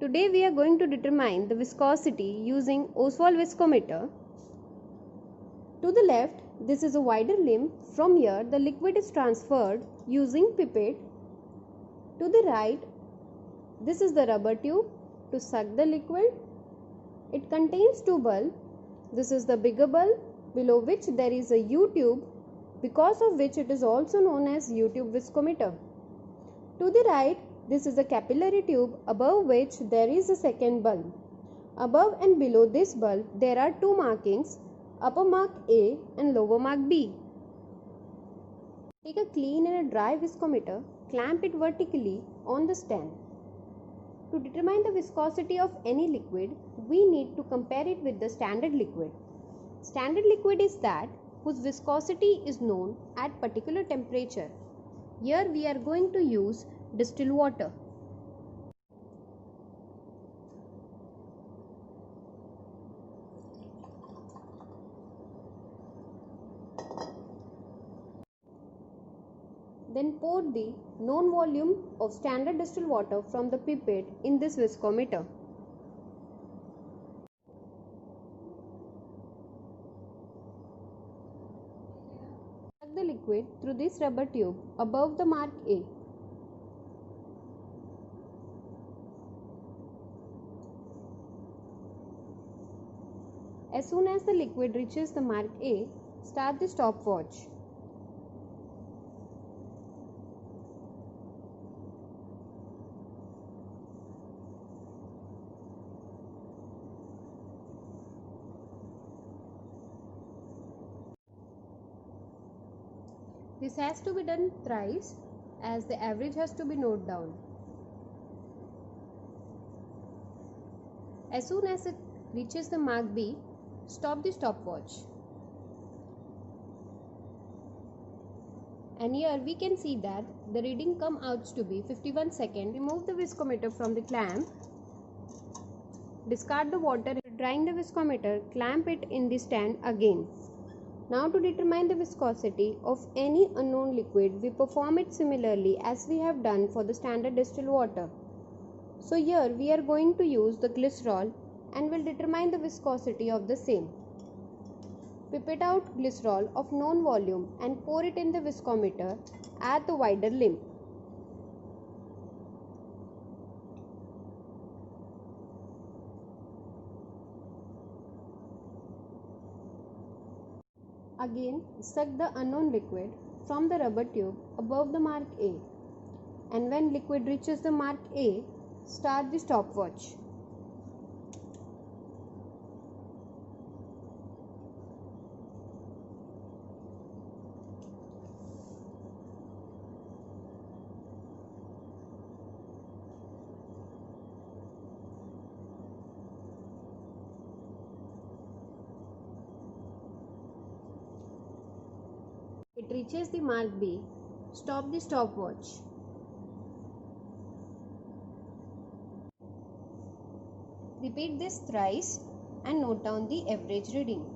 Today we are going to determine the viscosity using Oswald viscometer. To the left, this is a wider limb. From here, the liquid is transferred using pipette. To the right, this is the rubber tube to suck the liquid. It contains two bulbs. This is the bigger bulb, below which there is a U-tube, because of which it is also known as U-tube viscometer. To the right, this is a capillary tube, above which there is a second bulb. Above and below this bulb, there are two markings, upper mark A and lower mark B. Take a clean and a dry viscometer, clamp it vertically on the stand. To determine the viscosity of any liquid, we need to compare it with the standard liquid. Standard liquid is that whose viscosity is known at particular temperature. Here we are going to use distilled water. Then pour the known volume of standard distilled water from the pipette in this viscometer. Suck the liquid through this rubber tube above the mark A. As soon as the liquid reaches the mark A, start the stopwatch. This has to be done thrice, as the average has to be noted down. As soon as it reaches the mark B, stop the stopwatch. And here we can see that the reading comes out to be 51 seconds. Remove the viscometer from the clamp. Discard the water. Drying the viscometer, clamp it in the stand again. Now to determine the viscosity of any unknown liquid, we perform it similarly as we have done for the standard distilled water. So here we are going to use the glycerol and will determine the viscosity of the same. Pipette out glycerol of known volume and pour it in the viscometer at the wider limb. Again, suck the unknown liquid from the rubber tube above the mark A, and when liquid reaches the mark A, start the stopwatch. It reaches the mark B, stop the stopwatch. Repeat this thrice and note down the average reading.